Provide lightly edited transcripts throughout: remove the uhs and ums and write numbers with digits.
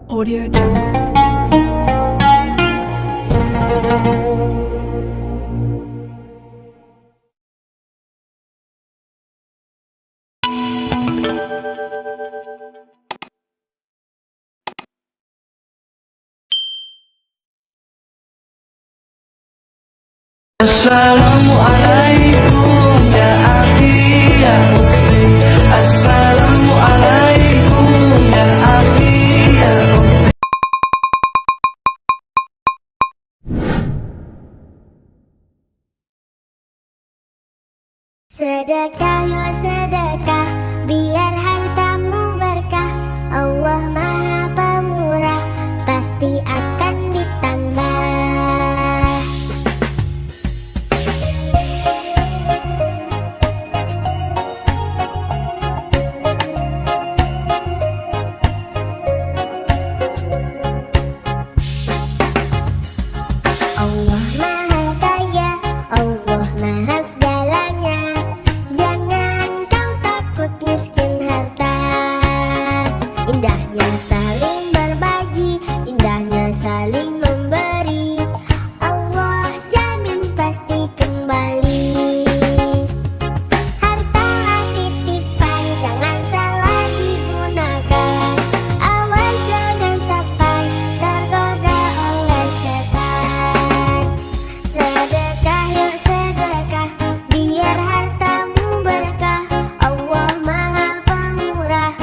Audio Jungle. Assalamualaikum ya akhi ya ukhti. Assalamualaikum ya akhi ya ukhti. Sedekah yuk sedekah, biar hartamu berkah. Allah Maha Pemurah, pasti akan ditambah. Allah Maha Kaya, Allah Maha segalanya. Jangan kau takut miskin harta. Indahnya saling berbagi, indahnya saling memberi. Allah jamin pasti kembali. Hartalah titipan, jangan salah digunakan. Awas jangan sampai tergoda oleh setan. Sedekah yuk sedekah, biar hartamu berkah. Allah Maha Pemurah,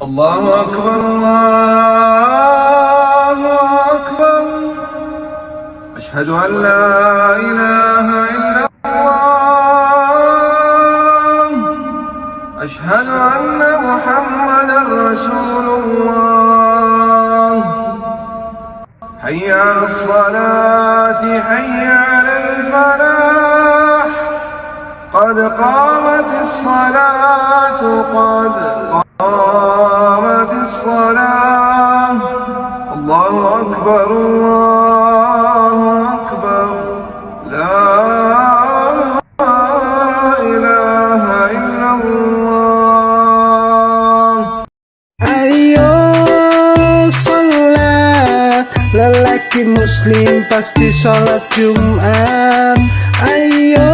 Allahu Akbar, Allahu Akbar. Ashhadu an la ilaha illallah. Ashhadu anna Muhammadan Rasulullah. Hayya 'alas salati, hayya 'alal falah. Qad qamatis salatu, qad qamatis salah. Allahu Akbar, Allahu Akbar. La ilaha illallah. Ayo sholat, lelaki muslim pasti sholat Jumat. Ayo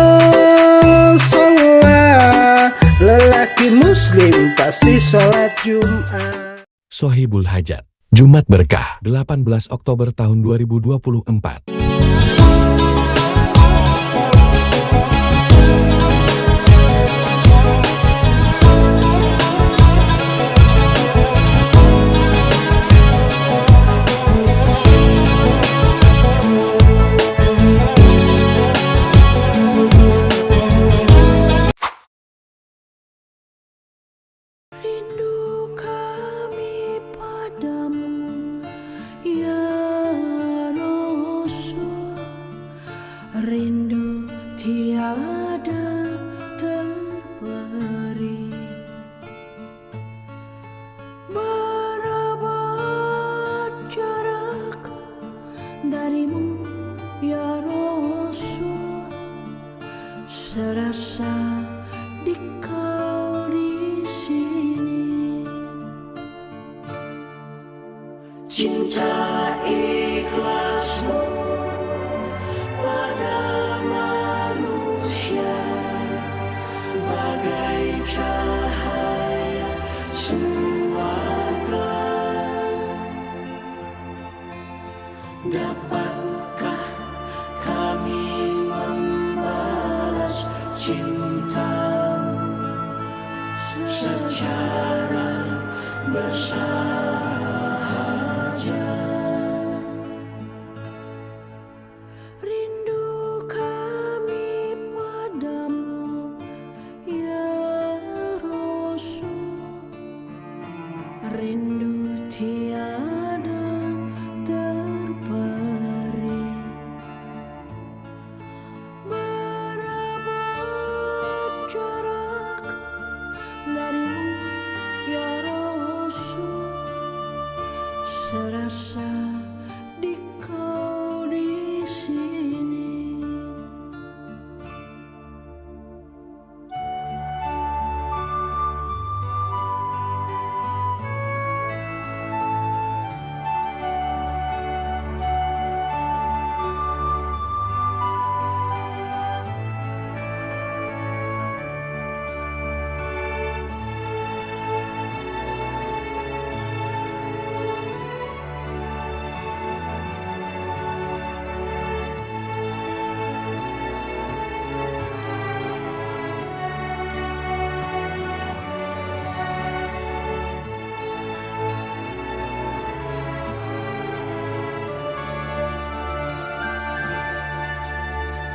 sholat, lelaki muslim pasti sholat Jumat. Sohibul Hajat, Jumat Berkah, 18 Oktober tahun 2024. Rindu kami padamu ya Rasul, rindu tiada terberi. Berabad jarak darimu ya Rasul, serasa di kau di sini. Cinta ikhlasmu pada manusia bagai cahaya suarga. Dapatkah kami membalas cintamu secara bersahaja? Rindu kami padamu ya Rasul, rindu tiada terberi. Berabad jarak darimu ya Rasul,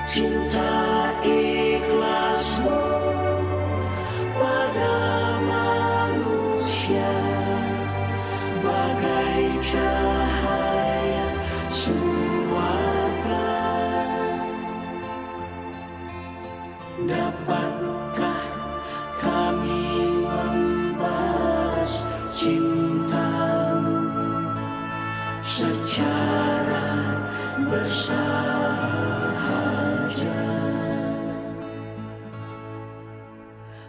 cinta ikhlasmu pada manusia bagai cahaya suarga. Dapatkah kami membalas cintamu secara bersahaja?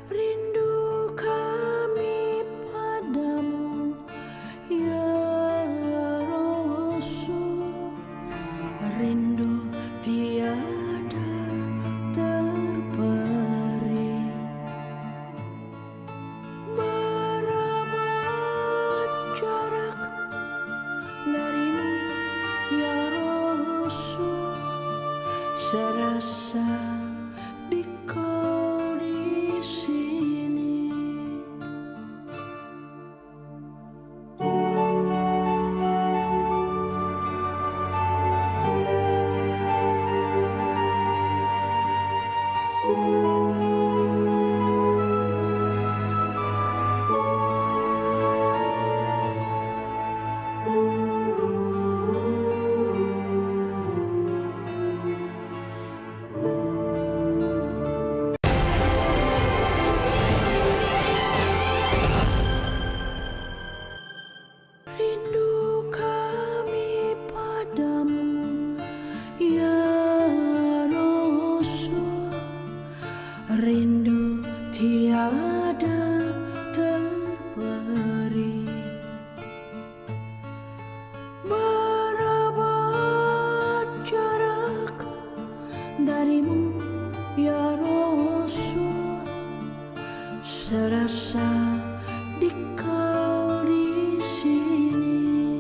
Rindu kami padamu ya Rasul, rindu tiada terperi. Berapa jarak darimu ya Rasul, serasa di kau di sini. Rindu kami padamu ya Rasul, rindu tiada terperi. Berapa jarak darimu ya Rasul, serasa di kau di sini.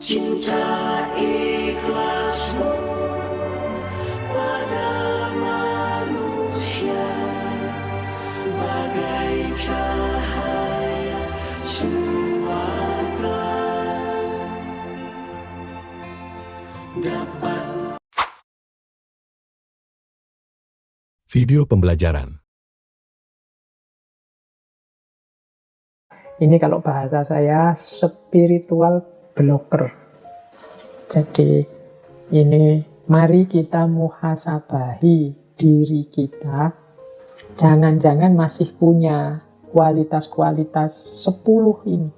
Cinta ikhlasmu pada manusia bagai cahaya suarga. Dapat Video pembelajaran. Ini kalau bahasa saya spiritual blocker. Jadi ini mari kita muhasabahi diri kita. Jangan-jangan masih punya kualitas-kualitas 10 ini.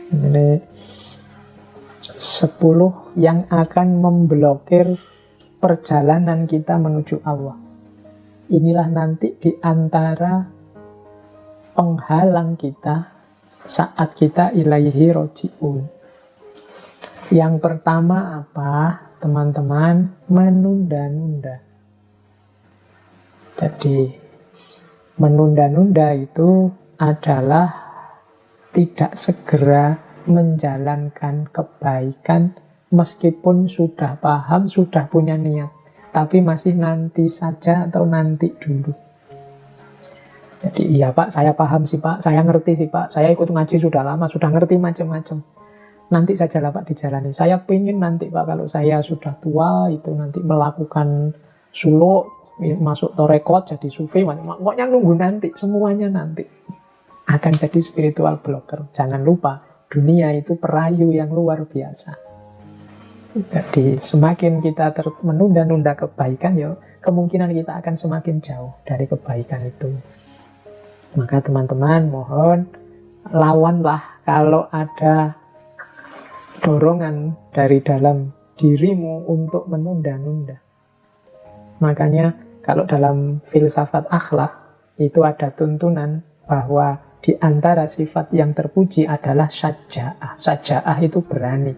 Ini 10 yang akan memblokir perjalanan kita menuju Allah. Inilah nanti di antara penghalang kita saat kita ilaihi roji'un. Yang pertama apa, teman-teman? Menunda-nunda. Jadi menunda-nunda itu adalah tidak segera menjalankan kebaikan meskipun sudah paham, sudah punya niat, tapi masih nanti saja atau nanti dulu. Jadi iya Pak, saya paham sih Pak, saya ngerti sih Pak, saya ikut ngaji sudah lama, sudah ngerti macam-macam. Nanti sajalah Pak dijalani. Saya pengen nanti Pak, kalau saya sudah tua itu nanti melakukan suluk, masuk torekot, jadi sufi, pokoknya nunggu nanti, semuanya nanti. Akan jadi spiritual blocker. Jangan lupa, dunia itu perayu yang luar biasa. Jadi semakin kita menunda-nunda kebaikan, ya kemungkinan kita akan semakin jauh dari kebaikan itu. Maka teman-teman mohon lawanlah kalau ada dorongan dari dalam dirimu untuk menunda-nunda. Makanya kalau dalam filsafat akhlak itu ada tuntunan bahwa di antara sifat yang terpuji adalah syaja'ah. Syaja'ah itu berani.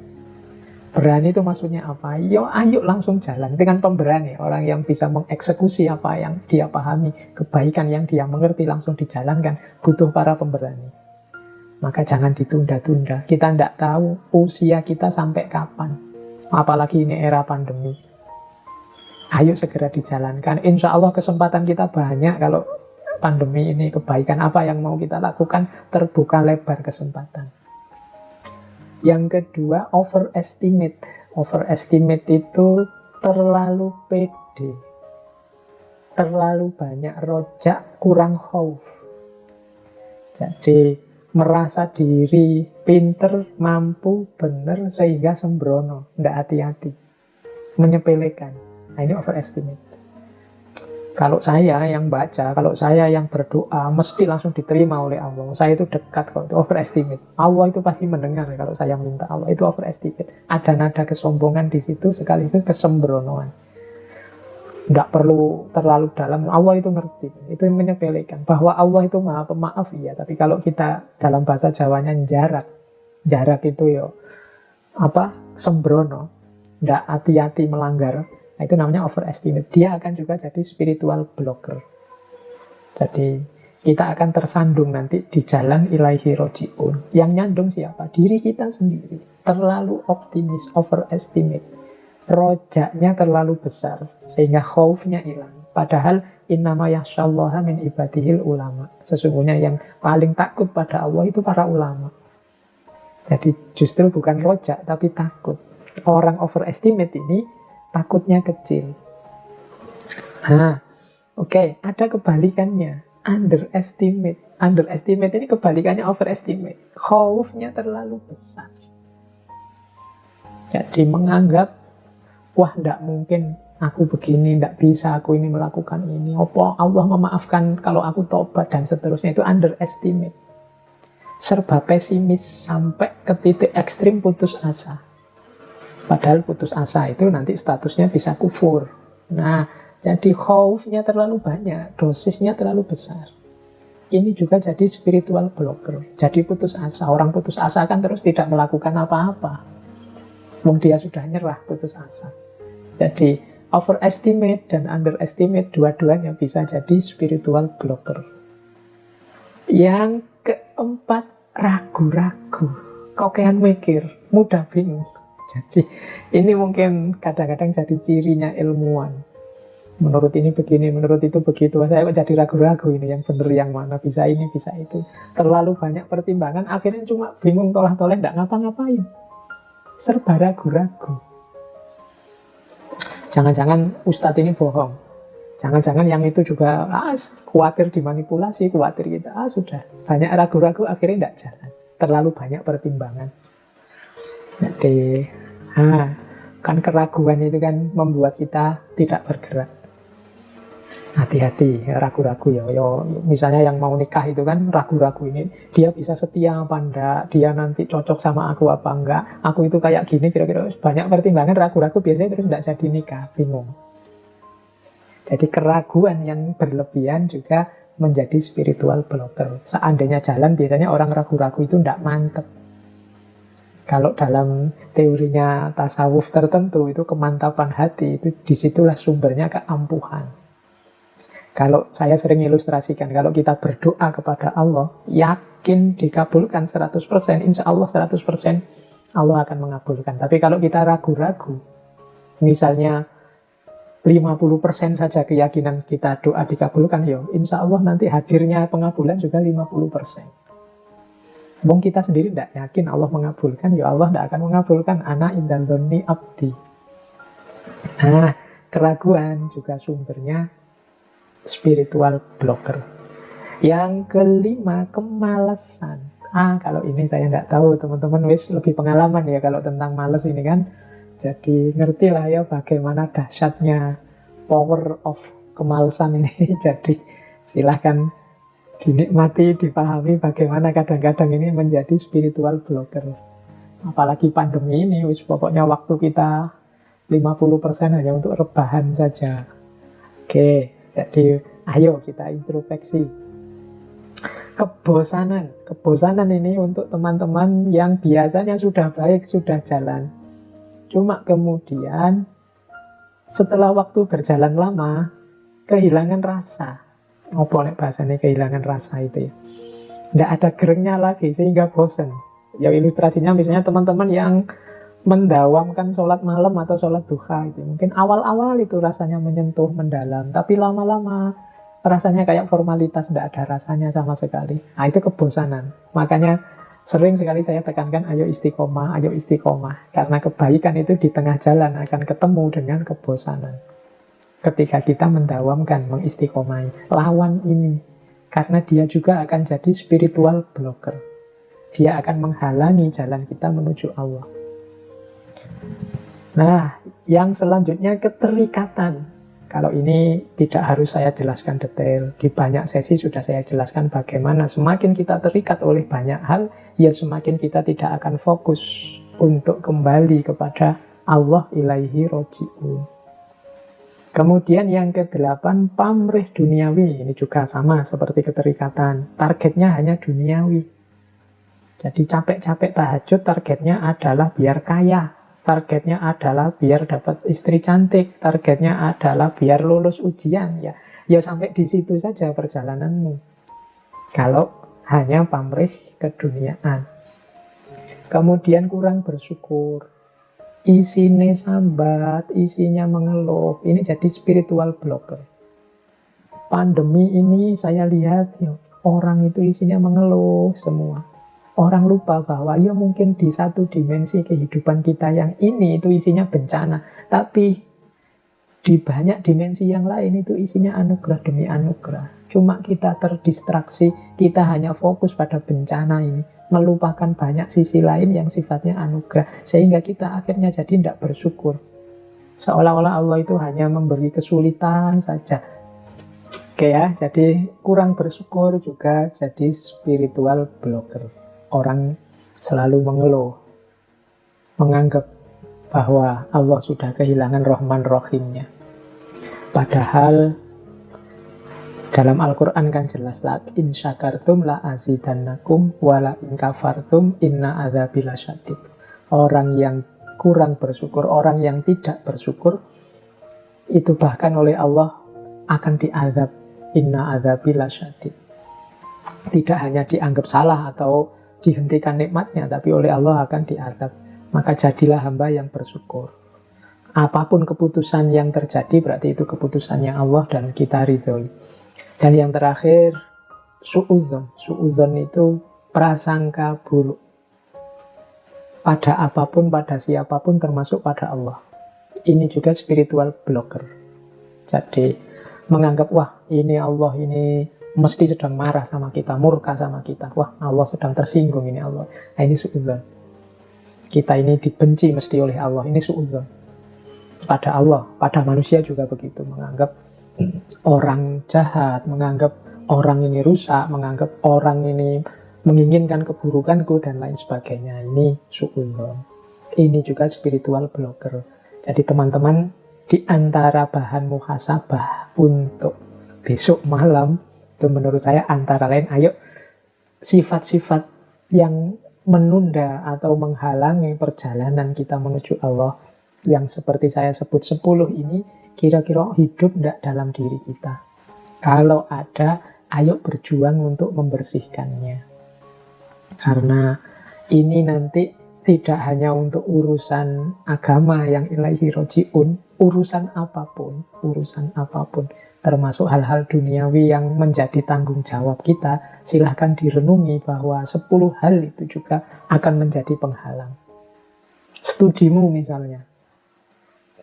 Berani itu maksudnya apa? Yo, ayo langsung jalan dengan pemberani. Orang yang bisa mengeksekusi apa yang dia pahami, kebaikan yang dia mengerti langsung dijalankan. Butuh para pemberani. Maka jangan ditunda-tunda. Kita tidak tahu usia kita sampai kapan. Apalagi ini era pandemi. Ayo segera dijalankan. Insya Allah kesempatan kita banyak kalau pandemi ini, kebaikan apa yang mau kita lakukan, terbuka lebar kesempatan. Yang kedua, overestimate Overestimate itu terlalu pede, terlalu banyak rojak, kurang khauf. Jadi merasa diri pinter, mampu, benar, sehingga sembrono, tidak hati-hati, menyepelekan. Nah, ini overestimate. Kalau saya yang baca, kalau saya yang berdoa, mesti langsung diterima oleh Allah. Saya itu dekat kok, itu overestimate. Allah itu pasti mendengar kalau saya minta. Allah itu overestimate. Ada nada kesombongan di situ, sekaligus kesembronoan. Nggak perlu terlalu dalam. Allah itu ngerti. Itu yang menyepelekan. Bahwa Allah itu maha pemaaf, iya. Tapi kalau kita dalam bahasa Jawanya jarak. Jarak itu ya sembrono. Nggak hati-hati melanggar. Nah, itu namanya overestimate. Dia akan juga jadi spiritual blocker. Jadi kita akan tersandung nanti di jalan ilaihi roji'un. Yang nyandung siapa? Diri kita sendiri. Terlalu optimis, overestimate. Rojaknya terlalu besar sehingga khaufnya hilang. Padahal innama yakhsyallaha min ibadihil ulama. Sesungguhnya yang paling takut pada Allah itu para ulama. Jadi justru bukan rojak tapi takut. Orang overestimate ini takutnya kecil. Nah, oke, ada kebalikannya. Underestimate. Underestimate ini kebalikannya overestimate. Khaufnya terlalu besar. Jadi menganggap, wah, tidak mungkin aku begini, tidak bisa aku ini melakukan ini. Apa Allah memaafkan kalau aku tobat dan seterusnya. Itu underestimate. Serba pesimis sampai ke titik ekstrim putus asa. Padahal putus asa itu nanti statusnya bisa kufur. Nah, jadi khaufnya terlalu banyak, dosisnya terlalu besar. Ini juga jadi spiritual blocker. Jadi putus asa. Orang putus asa kan terus tidak melakukan apa-apa. Wong dia sudah nyerah, putus asa. Jadi overestimate dan underestimate dua-duanya bisa jadi spiritual blocker. Yang keempat, ragu-ragu. Kokean mikir, mudah bingung. Jadi ini mungkin kadang-kadang jadi cirinya ilmuwan. Menurut ini begini, menurut itu begitu. Saya kok jadi ragu-ragu ini, yang benar yang mana, bisa ini, bisa itu. Terlalu banyak pertimbangan, akhirnya cuma bingung tolah-toleh, tidak ngapa-ngapain. Serba ragu-ragu. Jangan-jangan ustadz ini bohong. Jangan-jangan yang itu juga khawatir dimanipulasi, khawatir kita. Sudah, banyak ragu-ragu, akhirnya tidak jalan. Terlalu banyak pertimbangan. Jadi, kan keraguan itu kan membuat kita tidak bergerak. Hati-hati, ragu-ragu ya. Misalnya yang mau nikah itu kan ragu-ragu ini. Dia bisa setia apa enggak? Dia nanti cocok sama aku apa enggak? Aku itu kayak gini, kira-kira banyak pertimbangan, ragu-ragu biasanya terus tidak jadi nikah, bingung. Jadi keraguan yang berlebihan juga menjadi spiritual blocker. Seandainya jalan, biasanya orang ragu-ragu itu tidak mantep. Kalau dalam teorinya tasawuf tertentu itu kemantapan hati, itu disitulah sumbernya keampuhan. Kalau saya sering ilustrasikan, kalau kita berdoa kepada Allah, yakin dikabulkan 100%, insya Allah 100% Allah akan mengabulkan. Tapi kalau kita ragu-ragu, misalnya 50% saja keyakinan kita doa dikabulkan, ya insya Allah nanti hadirnya pengabulan juga 50%. Wong kita sendiri tidak yakin Allah mengabulkan, ya Allah tidak akan mengabulkan. Ana indal dzonni abdi. Nah, keraguan juga sumbernya spiritual blocker. Yang kelima, kemalasan. Kalau ini saya tidak tahu, teman-teman wis lebih pengalaman ya kalau tentang malas ini kan. Jadi ngerti lah ya bagaimana dahsyatnya power of kemalasan ini. Jadi silahkan dinikmati, dipahami bagaimana kadang-kadang ini menjadi spiritual blocker. Apalagi pandemi ini, pokoknya waktu kita 50% hanya untuk rebahan saja. Oke, jadi ayo kita introspeksi. Kebosanan ini untuk teman-teman yang biasanya sudah baik, sudah jalan. Cuma kemudian setelah waktu berjalan lama, kehilangan rasa. Boleh bahasanya kehilangan rasa itu ya. Tidak ada gerengnya lagi sehingga bosan. Ya ilustrasinya misalnya teman-teman yang mendawamkan sholat malam atau sholat duha itu. Mungkin awal-awal itu rasanya menyentuh, mendalam. Tapi lama-lama rasanya kayak formalitas, tidak ada rasanya sama sekali. Nah itu kebosanan. Makanya Sering sekali saya tekankan, ayo istiqomah, ayo istiqomah. Karena kebaikan itu di tengah jalan akan ketemu dengan kebosanan. Ketika kita mendawamkan, mengistiqomahi. Lawan ini. Karena dia juga akan jadi spiritual blocker. Dia akan menghalangi jalan kita menuju Allah. Nah, yang selanjutnya keterikatan. Kalau ini tidak harus saya jelaskan detail. Di banyak sesi sudah saya jelaskan bagaimana semakin kita terikat oleh banyak hal, ya semakin kita tidak akan fokus untuk kembali kepada Allah ilaihi roji'un. Kemudian yang ke-8, pamrih duniawi. Ini juga sama seperti keterikatan. Targetnya hanya duniawi. Jadi capek-capek tahajud, targetnya adalah biar kaya. Targetnya adalah biar dapat istri cantik. Targetnya adalah biar lulus ujian. Ya sampai di situ saja perjalananmu. Kalau hanya pamrih keduniaan. Kemudian kurang bersyukur. Isinya sambat, isinya mengeluh. Ini jadi spiritual blocker. Pandemi ini saya lihat orang itu isinya mengeluh semua. Orang lupa bahwa ya mungkin di satu dimensi kehidupan kita yang ini itu isinya bencana. Tapi di banyak dimensi yang lain itu isinya anugerah demi anugerah. Cuma kita terdistraksi, kita hanya fokus pada bencana ini. Melupakan banyak sisi lain yang sifatnya anugerah. Sehingga kita akhirnya jadi tidak bersyukur. Seolah-olah Allah itu hanya memberi kesulitan saja. Oke ya, jadi kurang bersyukur juga jadi spiritual blocker. Orang selalu mengeluh, menganggap bahwa Allah sudah kehilangan Rahman Rahimnya. Padahal dalam Al-Quran kan jelas, la in syakartum la azidannakum wa la in kafartum inna adzabi lasyadid. Orang yang kurang bersyukur, orang yang tidak bersyukur, itu bahkan oleh Allah akan diazab. Inna adzabi lasyadid. Tidak hanya dianggap salah atau dihentikan nikmatnya, tapi oleh Allah akan diazab. Maka jadilah hamba yang bersyukur. Apapun keputusan yang terjadi, berarti itu keputusannya Allah dan kita ridhoi. Dan yang terakhir, su'udzon. Su'udzon itu prasangka buruk. Pada apapun, pada siapapun, termasuk pada Allah. Ini juga spiritual blocker. Jadi, menganggap, wah ini Allah ini mesti sedang marah sama kita, murka sama kita. Wah, Allah sedang tersinggung ini Allah. Nah, ini su'udzon. Kita ini dibenci mesti oleh Allah. Ini su'udzon. Pada Allah, pada manusia juga begitu. Menganggap orang jahat, menganggap orang ini rusak, menganggap orang ini menginginkan keburukanku, dan lain sebagainya. Ini su'udzon. Ini juga spiritual blocker. Jadi teman-teman, di antara bahan muhasabah untuk besok malam, itu menurut saya antara lain, ayo sifat-sifat yang menunda atau menghalangi perjalanan kita menuju Allah, yang seperti saya sebut 10 ini, kira-kira hidup tidak dalam diri kita. Kalau ada, ayo berjuang untuk membersihkannya. Karena ini nanti tidak hanya untuk urusan agama yang ilaihi roji'un, urusan apapun, termasuk hal-hal duniawi yang menjadi tanggung jawab kita, silahkan direnungi bahwa 10 hal itu juga akan menjadi penghalang. Studimu misalnya,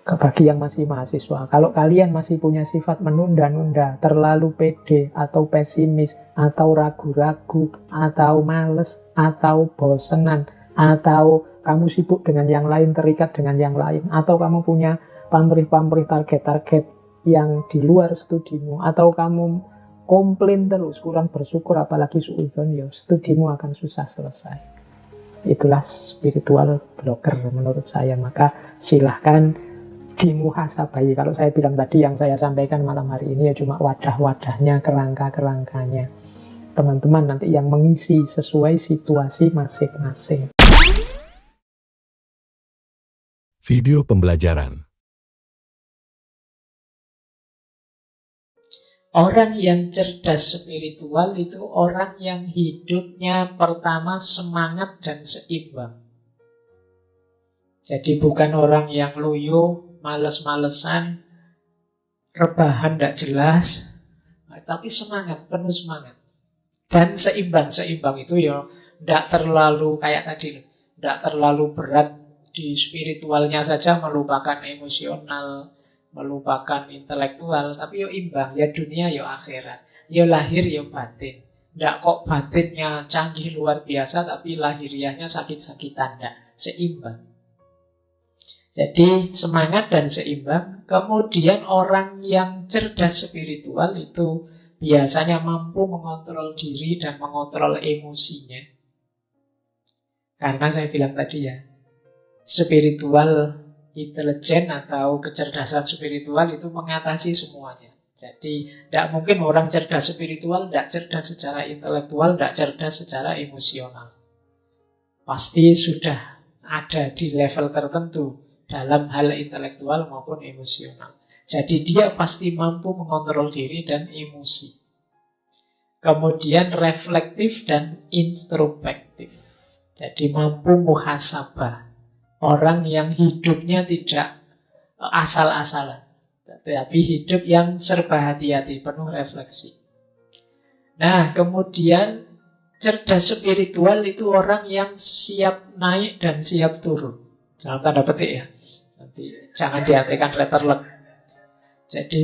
bagi yang masih mahasiswa, kalau kalian masih punya sifat menunda-nunda, terlalu pede, atau pesimis, atau ragu-ragu, atau males, atau bosenan, atau kamu sibuk dengan yang lain, terikat dengan yang lain, atau kamu punya pamrih-pamrih target-target yang di luar studimu, atau kamu komplain terus, kurang bersyukur, apalagi suudzon, ya studimu akan susah selesai. Itulah spiritual blocker menurut saya. Maka silahkan dimuhasabai. Kalau saya bilang tadi, yang saya sampaikan malam hari ini ya cuma wadah-wadahnya, kerangka-kerangkanya. Teman-teman nanti yang mengisi sesuai situasi masing-masing. Video pembelajaran. Orang yang cerdas spiritual itu orang yang hidupnya pertama semangat dan seimbang. Jadi bukan orang yang loyo, males-malesan, rebahan tidak jelas, tapi semangat, penuh semangat. Dan seimbang. Seimbang itu ya Tidak terlalu kayak tadi loh, tidak terlalu berat di spiritualnya saja, melupakan emosional, melupakan intelektual, tapi yo imbang, ya dunia yo akhirat, yo lahir yo batin. Tidak kok batinnya canggih luar biasa, tapi lahiriahnya sakit-sakitan, tidak, seimbang. Jadi semangat dan seimbang. Kemudian orang yang cerdas spiritual itu biasanya mampu mengontrol diri dan mengontrol emosinya. Karena saya bilang tadi ya, spiritual intelijen atau kecerdasan spiritual itu mengatasi semuanya. Jadi tidak mungkin orang cerdas spiritual tidak cerdas secara intelektual, tidak cerdas secara emosional. Pasti sudah ada di level tertentu dalam hal intelektual maupun emosional. Jadi dia pasti mampu mengontrol diri dan emosi. Kemudian reflektif dan introspektif. Jadi mampu muhasabah. Orang yang hidupnya tidak asal-asalan, tapi hidup yang serba hati-hati, penuh refleksi. Nah, kemudian cerdas spiritual itu orang yang siap naik dan siap turun. Jangan tanda petik ya. Nanti jangan diartikan letterlek. Jadi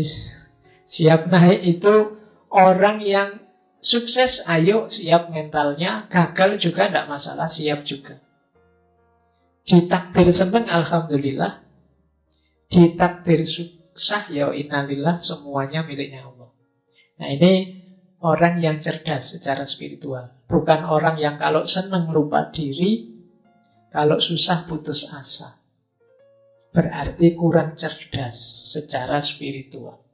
siap naik itu orang yang sukses, ayo siap mentalnya. Gagal juga tidak masalah, siap juga. Ditakdir seneng, alhamdulillah. Ditakdir susah, ya innalillah. Semuanya miliknya Allah. Nah ini orang yang cerdas secara spiritual. Bukan orang yang kalau seneng lupa diri, kalau susah putus asa. Berarti kurang cerdas secara spiritual.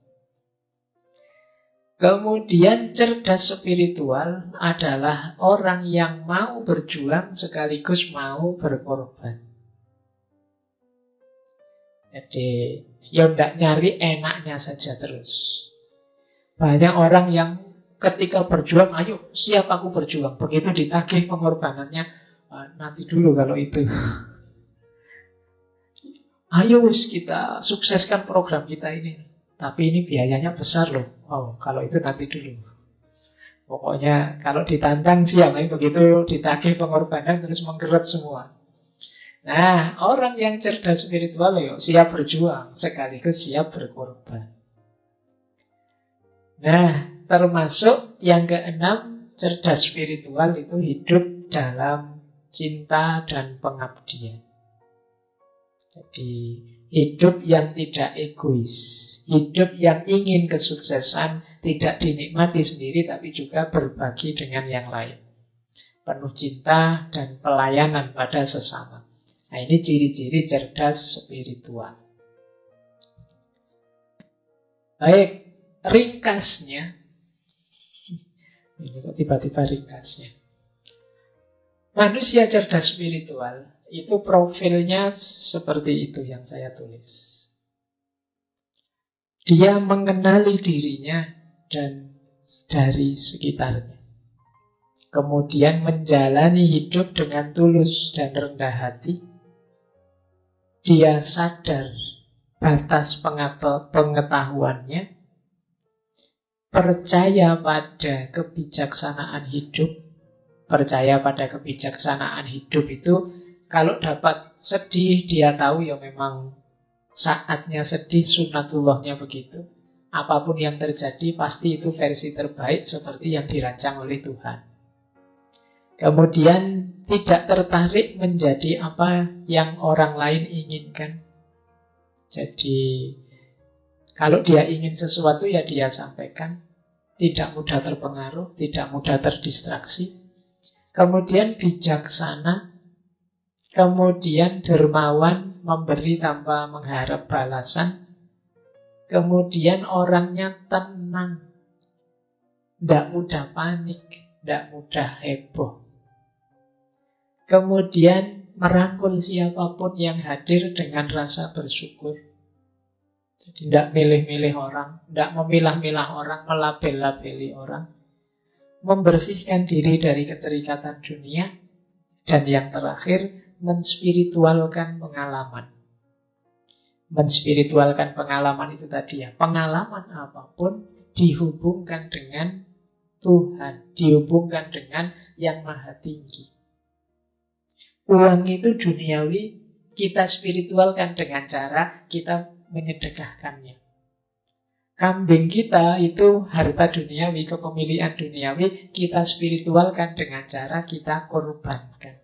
Kemudian cerdas spiritual adalah orang yang mau berjuang sekaligus mau berkorban. Jadi ya tidak nyari enaknya saja terus. Banyak orang yang ketika berjuang, ayo siap aku berjuang. Begitu ditagih pengorbanannya, nanti dulu kalau itu. Ayo kita sukseskan program kita ini. Tapi ini biayanya besar loh. Oh, kalau itu nanti dulu. Pokoknya kalau ditantang siap, begitu ditagih pengorbanan terus menggerak semua. Nah, orang yang cerdas spiritual yuk, siap berjuang sekaligus siap berkorban. Nah, termasuk yang keenam, cerdas spiritual itu hidup dalam cinta dan pengabdian. Jadi hidup yang tidak egois, hidup yang ingin kesuksesan, tidak dinikmati sendiri tapi juga berbagi dengan yang lain. Penuh cinta dan pelayanan pada sesama. Nah ini ciri-ciri cerdas spiritual. Baik, ringkasnya. Ini kok tiba-tiba ringkasnya. Manusia cerdas spiritual itu profilnya seperti itu yang saya tulis. Dia mengenali dirinya dan dari sekitarnya. Kemudian menjalani hidup dengan tulus dan rendah hati. Dia sadar batas pengetahuannya. Percaya pada kebijaksanaan hidup. Percaya pada kebijaksanaan hidup itu kalau dapat sedih, dia tahu ya memang saatnya sedih, sunatullahnya begitu. Apapun yang terjadi pasti itu versi terbaik seperti yang dirancang oleh Tuhan. Kemudian tidak tertarik menjadi apa yang orang lain inginkan. Jadi kalau dia ingin sesuatu ya dia sampaikan. Tidak mudah terpengaruh, tidak mudah terdistraksi. Kemudian bijaksana. Kemudian dermawan, memberi tanpa mengharap balasan. Kemudian orangnya tenang, tidak mudah panik, tidak mudah heboh. Kemudian merangkul siapapun yang hadir dengan rasa bersyukur. Jadi tidak milih-milih orang, tidak memilah-milah orang, melabel-labeli orang. Membersihkan diri dari keterikatan dunia. Dan yang terakhir, menspiritualkan pengalaman. Menspiritualkan pengalaman itu tadi ya. Pengalaman apapun dihubungkan dengan Tuhan, dihubungkan dengan yang maha tinggi. Uang itu duniawi, kita spiritualkan dengan cara kita menyedekahkannya. Kambing kita itu harta duniawi, kepemilikan duniawi, kita spiritualkan dengan cara kita korbankan.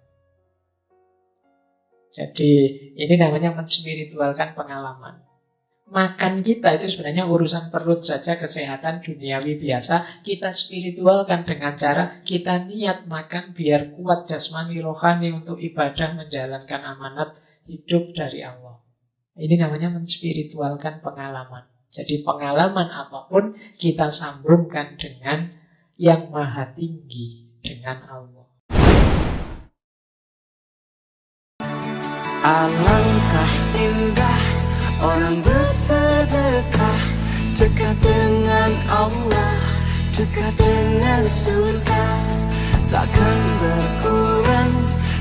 Jadi ini namanya menspiritualkan pengalaman. Makan kita itu sebenarnya urusan perut saja, kesehatan duniawi biasa. Kita spiritualkan dengan cara kita niat makan biar kuat jasmani rohani untuk ibadah menjalankan amanat hidup dari Allah. Ini namanya menspiritualkan pengalaman. Jadi pengalaman apapun kita sambungkan dengan yang maha tinggi, dengan Allah. Alangkah indah orang bersedekah, dekat dengan Allah, dekat dengan surga. Takkan berkurang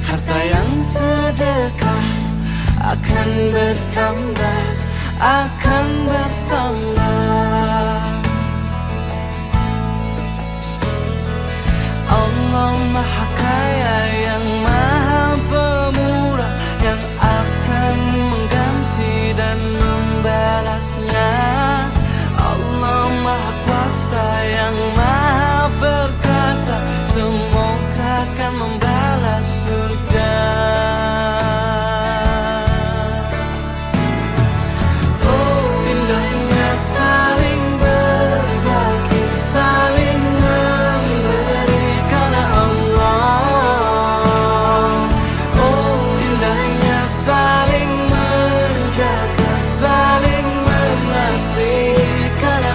harta yang sedekah, akan bertambah, akan bertambah. Allah Maha Kaya yang Maha Pemurah, yang akan mengganti dan membalasnya. Allah Maha Kuasa yang Maha Perkasa, semoga akan membalas surga. Oh indahnya saling berbagi, saling memberi karena Allah. Oh indahnya saling menjaga, saling mengasihi karena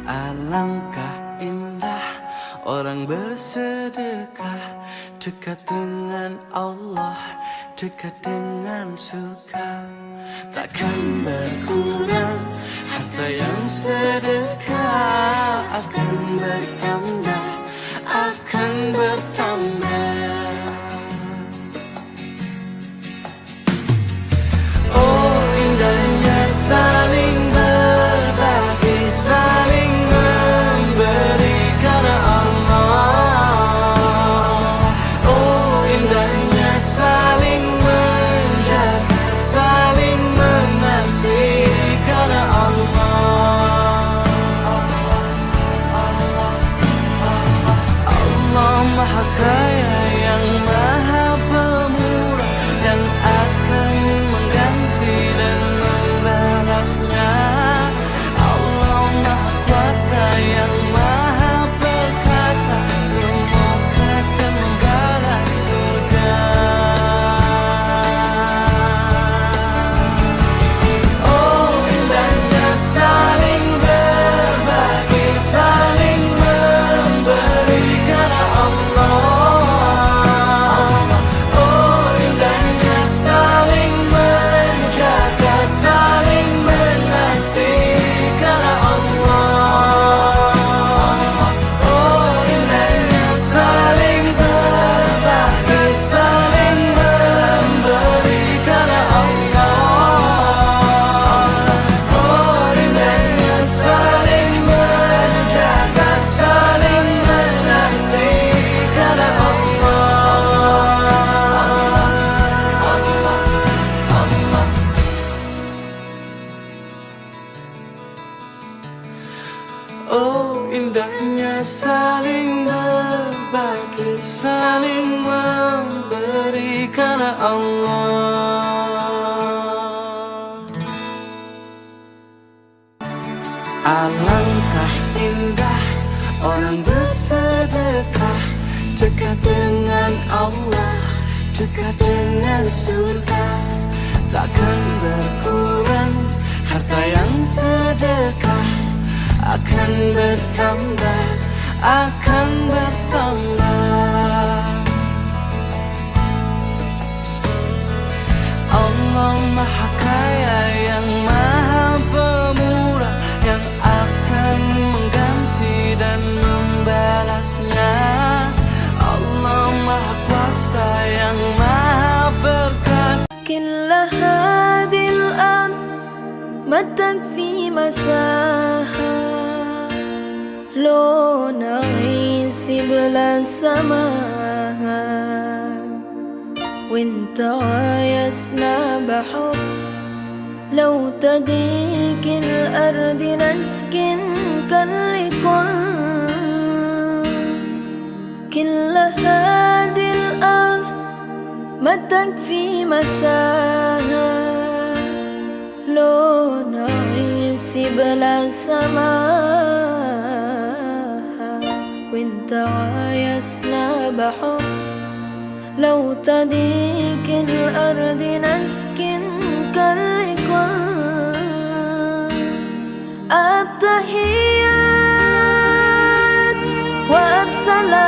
Alangkah indah orang bersedekah, dekat dengan Allah, dekat dengan surga. Takkan berkurang harta yang sedekah, akan bertambah, akan bertambah. Oh indahnya saling berbagi, saling memberi karena Allah. Oh indahnya saling menjaga, saling mengasihi karena Allah. Allah Maha Kaya yang Maha Pemurah, yang akan mengganti dan membalasnya. Allah Maha Kuasa yang Maha Perkasa, semoga akan membalas surga. Oh indahnya saling berbagi, saling memberi karena Allah. Oh indahnya saling menjaga, saling mengasihi karena Allah. Oh indahnya saling berbagi, saling memberi karena Allah. Oh indahnya saling menjaga, saling mengasihi karena Allah. Oh indahnya saling berbagi, saling memberi karena Allah. Alangkah indah orang bersedekah, dekat dengan Allah, dekat dengan surga. Takkan berkurang harta yang sedekah, akan bertambah, akan bertambah. ما تكفي مساحة لو نعيش بلا سماها وانت عايزنا بحب لو تديك الأرض نسكن كل هذه الأرض ما تكفي مساحة لو نعيش بلا سماها وانت عايزنا بحب لو تديك الأرض نسكن التحيات وأبسلام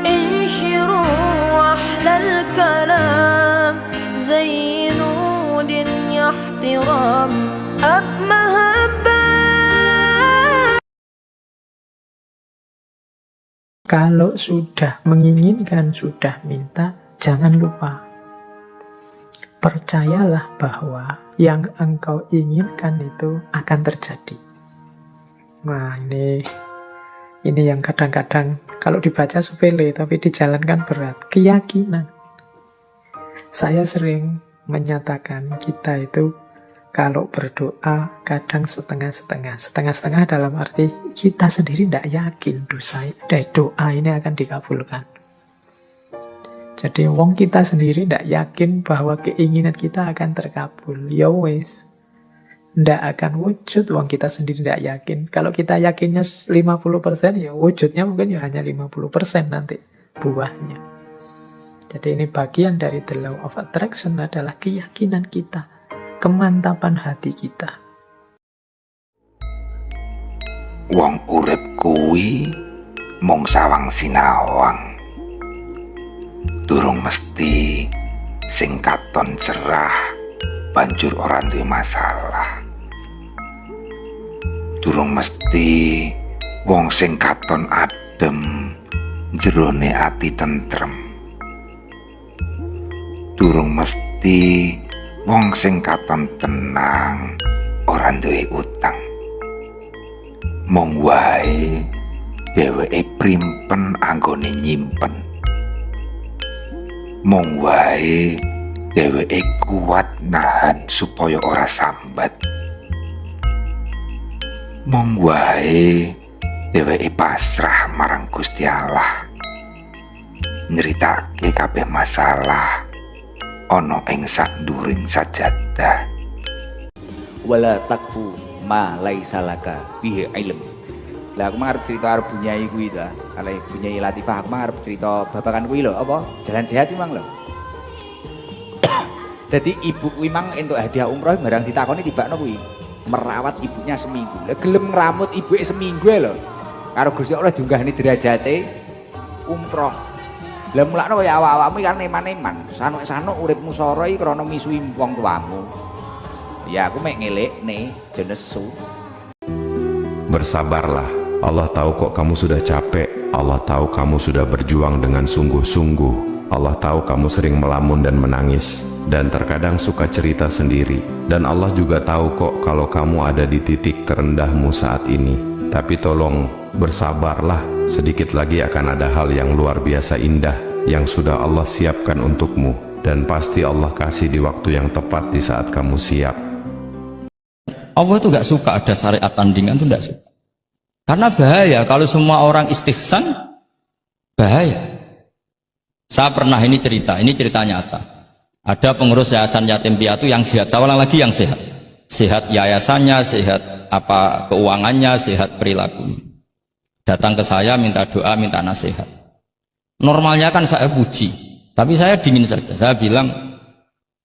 انشروا أحلى الكلام زينوا دنيا احترام محبة. Kalau sudah menginginkan, sudah minta, jangan lupa. Percayalah bahwa yang engkau inginkan itu akan terjadi. Nah, ini yang kadang-kadang kalau dibaca sepele tapi dijalankan berat. Keyakinan. Saya sering menyatakan kita itu kalau berdoa kadang setengah-setengah. Setengah-setengah dalam arti kita sendiri tidak yakin doa ini akan dikabulkan. Jadi wong kita sendiri tidak yakin bahwa keinginan kita akan terkabul. Ya wes, tidak akan wujud wong kita sendiri tidak yakin. Kalau kita yakinnya 50%, ya wujudnya mungkin ya hanya 50% nanti buahnya. Jadi ini bagian dari the law of attraction adalah keyakinan kita, kemantapan hati kita. Wong urip kuwi mung sawang sinawang. Durung mesti sing katon cerah banjur ora duwe masalah. Durung mesti wong sing katon adem jerone ati tentrem. Durung mesti wong sing katon tenang ora duwe utang. Mung wae dheweke primpen anggone nyimpen. Mung wae dheweke kuat nahan supaya ora sambat. Mung wae dheweke pasrah marang Gusti Allah. Nyeritake kabeh masalah ana ing saknduring sajadah. Wala takfu ma laisa laka bihi ilm. Lah aku arep cerita arep bunyai kuwi ta. Kalih bunyai Latifah aku arep cerita babakan kuwi lho, apa? Jalan sehat iki mang lho. Dadi ibu kuwi mang entuk hadiah umroh barang ditakoni tibakno kuwi. Merawat ibunya seminggu. Lah gelem ngramut ibuke seminggu lho. Karo Gusti Allah diunggahni derajate umroh. Lah mulakno kaya awak-awakmu kan eman-eman. Sanuk-sanuk uripmu sora iki krana misuhi wong tuamu. Ya aku mek ngelekne jenesu. Bersabarlah. Allah tahu kok kamu sudah capek. Allah tahu kamu sudah berjuang dengan sungguh-sungguh. Allah tahu kamu sering melamun dan menangis, dan terkadang suka cerita sendiri. Dan Allah juga tahu kok kalau kamu ada di titik terendahmu saat ini. Tapi tolong bersabarlah, sedikit lagi akan ada hal yang luar biasa indah yang sudah Allah siapkan untukmu. Dan pasti Allah kasih di waktu yang tepat di saat kamu siap. Allah itu gak suka ada syariat tandingan, itu gak suka. Karena bahaya, kalau semua orang istihsan, bahaya. Saya pernah ini cerita nyata. Ada pengurus yayasan yatim piatu yang sehat, saya ulang lagi yang sehat. Sehat yayasannya, sehat apa keuangannya, sehat perilakunya. Datang ke saya minta doa, minta nasihat. Normalnya kan saya puji, tapi saya dingin saja. Saya bilang,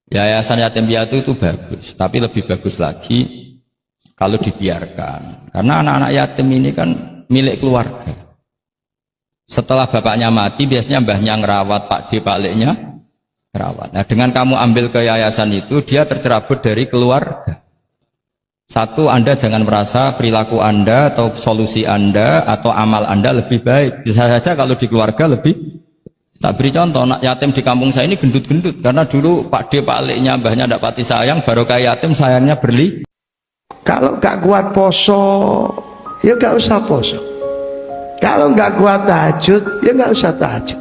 yayasan yatim piatu itu bagus, tapi lebih bagus lagi kalau dibiarkan. Karena anak-anak yatim ini kan milik keluarga. Setelah bapaknya mati, biasanya mbahnya ngerawat, Pak D, Pak Leknya ngerawat. Nah, dengan kamu ambil ke yayasan itu, dia tercerabut dari keluarga. Satu, Anda jangan merasa perilaku Anda atau solusi Anda atau amal Anda lebih baik. Bisa saja kalau di keluarga lebih Tak beri contoh, anak yatim di kampung saya ini gendut-gendut karena dulu Pak D, Pak Leknya, mbahnya tidak pati sayang, barokah yatim sayangnya berli. Kalau gak kuat poso, ya gak usah poso. Kalau gak kuat tahajud, ya gak usah tahajud.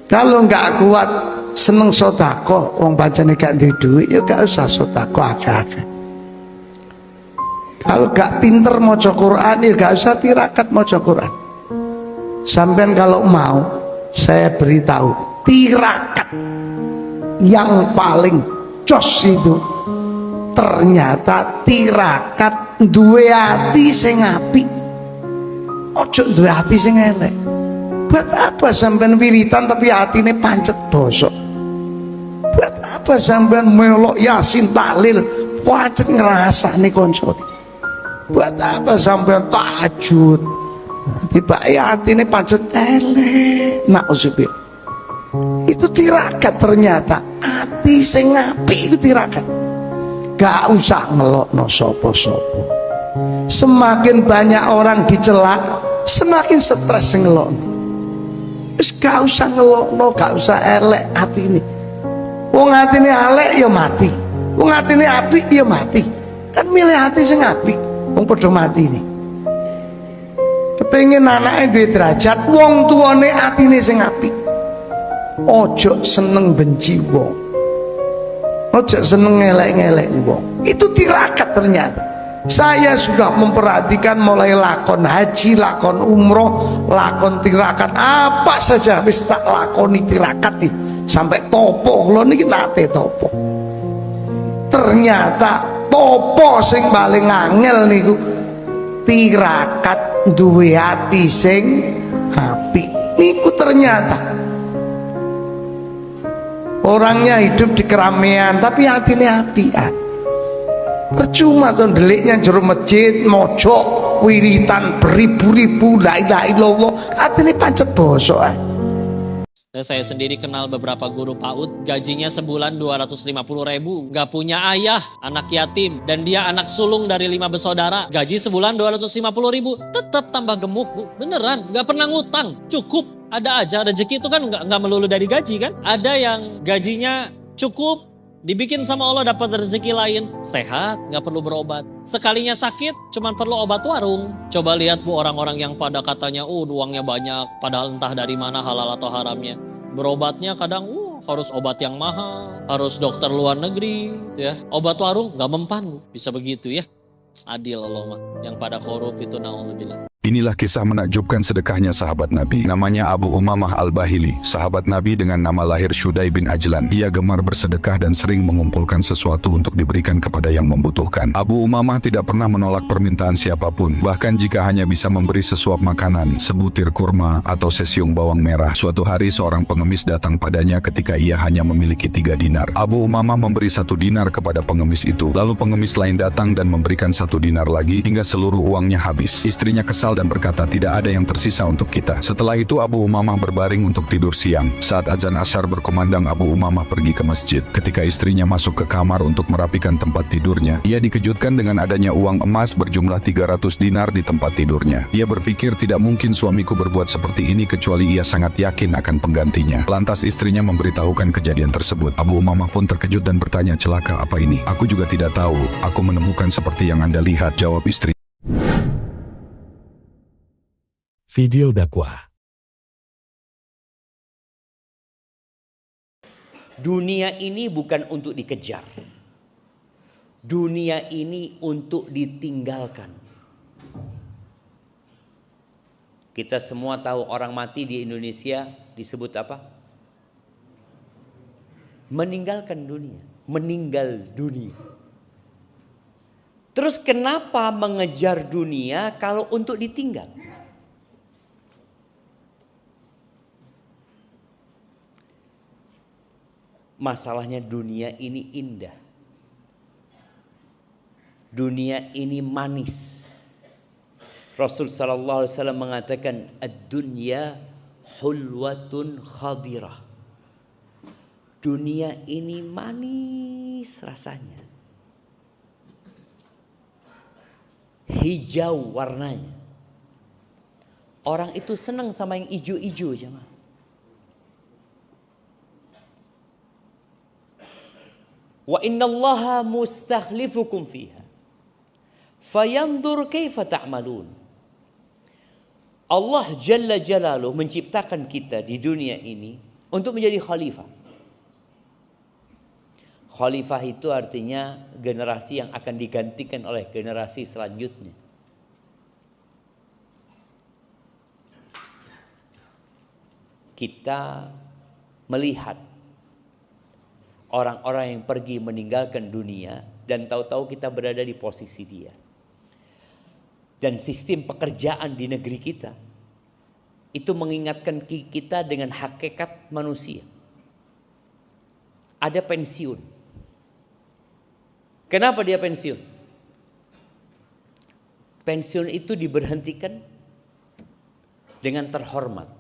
Kalau gak kuat seneng sodako, wong pancene gak duwe duit, ya gak usah sodako akeh-akeh. Kalau gak pinter maca Quran, ya gak usah tirakat maca Quran. Sampean kalau mau, saya beritahu, tirakat yang paling jos itu ternyata tirakat duwe hati sing apik. Ojo duwe hati sing elek. Buat apa sampean wiritan tapi hatine pancet bosok? Buat apa sampean melok Yasin tahlil pancet ngrasani kanca? Buat apa sampean tahajud tiba hatine pancet elek? Nauzubillah. Itu tirakat ternyata. Hati sing apik itu tirakat. Gak usah ngelokno sopo-sopo. Semakin banyak orang dicela, semakin stres ngelokno. Wis gak usah ngelokno, gak usah elek hatine. Wong hatine elek ya mati. Wong hatine apik ya mati. Kan milih hati sing apik. Wong padha mati nih. Kepengin anake duwe derajat, wong tuane atine sing apik. Ojo seneng benci wong. Ojo seneng ngelek-ngelek wong. Itu tirakat ternyata. Saya sudah memperhatikan mulai lakon haji, lakon umroh, lakon tirakat apa saja wis tak lakoni tirakat nih. Sampai topo kula niki nate topo. Ternyata topo sing paling angel niku tirakat duwe ati sing apik. Niku ternyata orangnya hidup di keramaian tapi hatinya apian. Percuma tuh deliknya jero masjid mojok wiritan beribu-ribu la ilaha illallah hatinya pancet bosok. Saya sendiri kenal beberapa guru PAUD, gajinya sebulan 250.000, gak punya ayah, anak yatim, dan dia anak sulung dari 5 bersaudara. Gaji sebulan 250.000, tetap tambah gemuk bu, beneran, gak pernah ngutang, cukup. Ada aja, rezeki itu kan gak melulu dari gaji kan. Ada yang gajinya cukup, dibikin sama Allah dapat rezeki lain, sehat, gak perlu berobat. Sekalinya sakit, cuman perlu obat warung. Coba lihat bu orang-orang yang pada katanya, uangnya banyak, padahal entah dari mana halal atau haramnya. Berobatnya kadang, harus obat yang mahal, harus dokter luar negeri, ya. Obat warung gak mempan, bisa begitu ya. Adil Allah mah, yang pada korup itu na'udzubillah. Inilah kisah menakjubkan sedekahnya sahabat Nabi. Namanya Abu Umamah Al-Bahili, sahabat Nabi dengan nama lahir Syudai bin Ajlan. Ia gemar bersedekah dan sering mengumpulkan sesuatu untuk diberikan kepada yang membutuhkan. Abu Umamah tidak pernah menolak permintaan siapapun, bahkan jika hanya bisa memberi sesuap makanan, sebutir kurma, atau sesiung bawang merah. Suatu hari seorang pengemis datang padanya ketika ia hanya memiliki 3 dinar. Abu Umamah memberi 1 dinar kepada pengemis itu. Lalu pengemis lain datang dan memberikan 1 dinar lagi hingga seluruh uangnya habis. Istrinya kesal dan berkata, tidak ada yang tersisa untuk kita. Setelah itu Abu Umamah berbaring untuk tidur siang. Saat azan asyar berkumandang, Abu Umamah pergi ke masjid. Ketika istrinya masuk ke kamar untuk merapikan tempat tidurnya, ia dikejutkan dengan adanya uang emas berjumlah 300 dinar di tempat tidurnya. Ia berpikir, tidak mungkin suamiku berbuat seperti ini kecuali ia sangat yakin akan penggantinya. Lantas istrinya memberitahukan kejadian tersebut. Abu Umamah pun terkejut dan bertanya, celaka apa ini? Aku juga tidak tahu. Aku menemukan seperti yang Anda lihat, jawab istri. Video dakwah. Dunia ini bukan untuk dikejar. Dunia ini untuk ditinggalkan. Kita semua tahu orang mati di Indonesia disebut apa? Meninggalkan dunia, meninggal dunia. Terus kenapa mengejar dunia kalau untuk ditinggal? Masalahnya dunia ini indah. Dunia ini manis. Rasul sallallahu alaihi wasallam mengatakan ad-dunya hulwatun khadirah. Dunia ini manis rasanya. Hijau warnanya. Orang itu senang sama yang hijau-hijau, jemaah. Wa innallaha mustakhlifukum fiha. Fayandur kaifa ta'malun. Allah Jalla Jalaluh menciptakan kita di dunia ini untuk menjadi khalifah. Khalifah itu artinya generasi yang akan digantikan oleh generasi selanjutnya. Kita melihat orang-orang yang pergi meninggalkan dunia dan tahu-tahu kita berada di posisi dia. Dan sistem pekerjaan di negeri kita itu mengingatkan kita dengan hakikat manusia. Ada pensiun. Kenapa dia pensiun? Pensiun itu diberhentikan dengan terhormat.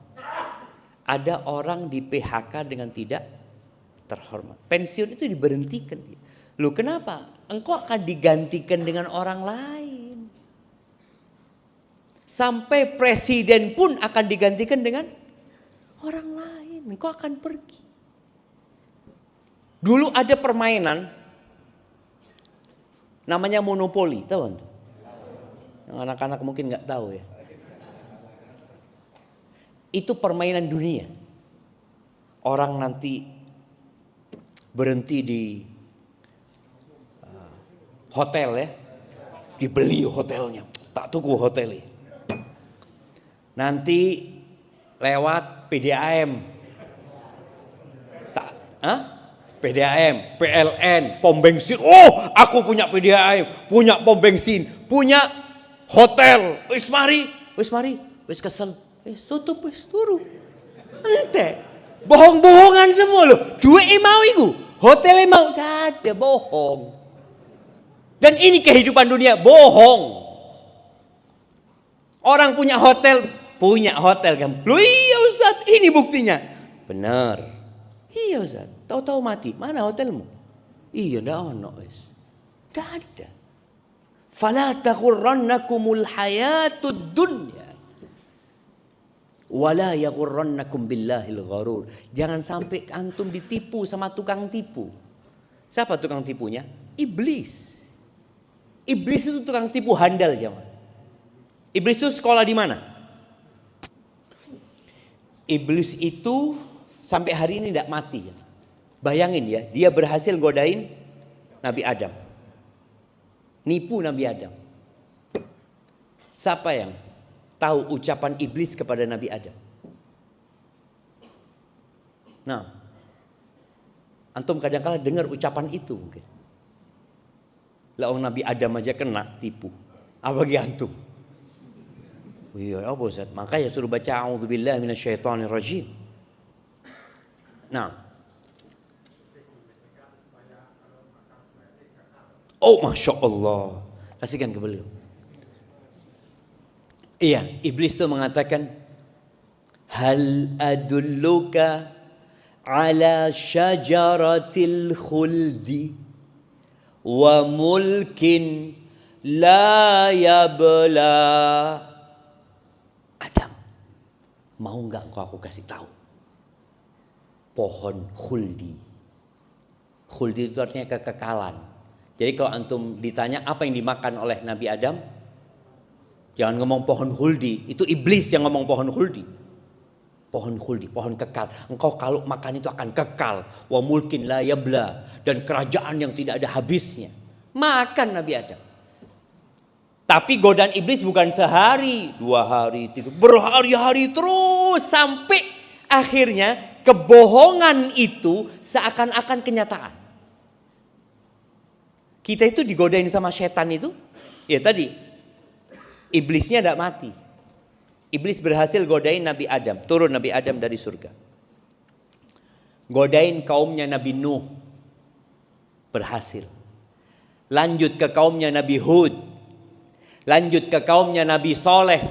Ada orang di PHK dengan tidak terhormat. Pensiun itu diberhentikan. Loh kenapa? Engkau akan digantikan dengan orang lain. Sampai presiden pun akan digantikan dengan orang lain. Engkau akan pergi. Dulu ada permainan namanya monopoli, tahu kan? Yang anak-anak mungkin nggak tahu ya. Itu permainan dunia. Orang nanti berhenti di hotel ya, dibeli hotelnya, tak tuku hotelnya. Nanti lewat PDAM, PDAM, PLN, pom bensin. Oh, aku punya PDAM, punya pom bensin, punya hotel. Wis mari, wis kesel, wis tutup, wis turu. Ente, bohong-bohongan semua loh. Duit mau iku, hotelnya mau, ada bohong. Dan ini kehidupan dunia, bohong. Orang punya hotel kan. Loh iya Ustaz, ini buktinya. Benar. Iya Ustaz, tahu-tahu mati. Mana hotelmu? Iya ndak ono wis. Ndak ada. Fala taghurrannakumul hayatud dunya. Wala yaghurrannakum billahil gharur. Jangan sampai antum ditipu sama tukang tipu. Siapa tukang tipunya? Iblis. Iblis itu tukang tipu handal zaman. Iblis itu sekolah di mana? Iblis itu sampai hari ini tidak mati. Bayangin ya, dia berhasil godain Nabi Adam. Nipu Nabi Adam. Siapa yang tahu ucapan iblis kepada Nabi Adam? Nah, antum kadang-kadang dengar ucapan itu mungkin. Lah Nabi Adam aja kena tipu. Apalagi antum. Iya, apa Ustaz? Makanya suruh baca a'udzubillahi minasyaitonirrajim. Nah. Oh, Masya Allah. Kasihkan ke beliau. Iya, iblis itu mengatakan, hal adulluka ala syajaratil khuldi wa mulkin la yabla. Adam, mau nggak aku kasih tahu pohon khuldi? Khuldi itu artinya kekekalan. Jadi kalau antum ditanya apa yang dimakan oleh Nabi Adam, jangan ngomong pohon khuldi. Itu iblis yang ngomong pohon khuldi. Pohon khuldi, pohon kekal. Engkau kalau makan itu akan kekal. Wa mulkin la yabla, dan kerajaan yang tidak ada habisnya. Makan Nabi Adam. Tapi godaan iblis bukan sehari, 2 hari, 3, berhari-hari terus sampai akhirnya kebohongan itu seakan-akan kenyataan. Kita itu digodain sama setan itu, ya tadi iblisnya tidak mati. Iblis berhasil godain Nabi Adam, turun Nabi Adam dari surga. Godain kaumnya Nabi Nuh, berhasil. Lanjut ke kaumnya Nabi Hud. Lanjut ke kaumnya Nabi Soleh.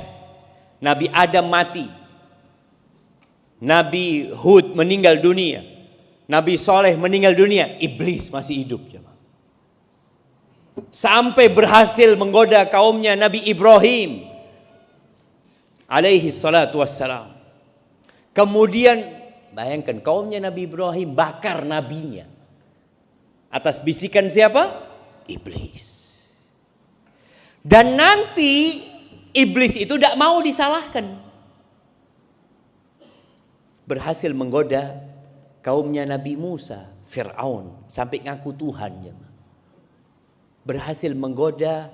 Nabi Adam mati. Nabi Hud meninggal dunia. Nabi Soleh meninggal dunia. Iblis masih hidup. Sampai berhasil menggoda kaumnya Nabi Ibrahim alaihi salatu wassalam. Kemudian bayangkan kaumnya Nabi Ibrahim bakar nabinya. Atas bisikan siapa? Iblis. Dan nanti iblis itu tidak mau disalahkan. Berhasil menggoda kaumnya Nabi Musa, Fir'aun, sampai ngaku Tuhan. Berhasil menggoda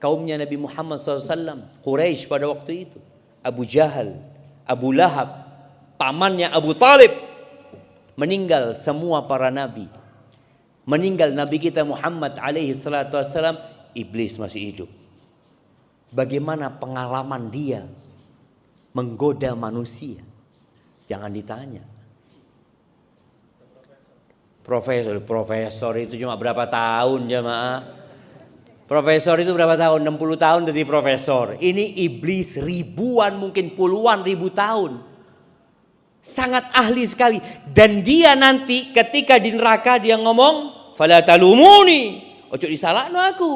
kaumnya Nabi Muhammad SAW, Quraisy pada waktu itu. Abu Jahal, Abu Lahab, pamannya Abu Talib. Meninggal semua para nabi. Meninggal Nabi kita Muhammad alaihi salatu wassalam, iblis masih hidup. Bagaimana pengalaman dia menggoda manusia? Jangan ditanya. Profesor itu cuma berapa tahun jemaah? Profesor itu berapa tahun? 60 tahun jadi profesor. Ini iblis ribuan, mungkin puluhan ribu tahun. Sangat ahli sekali. Dan dia nanti ketika di neraka dia ngomong, "Fala talumuni." Ojo disalahno aku.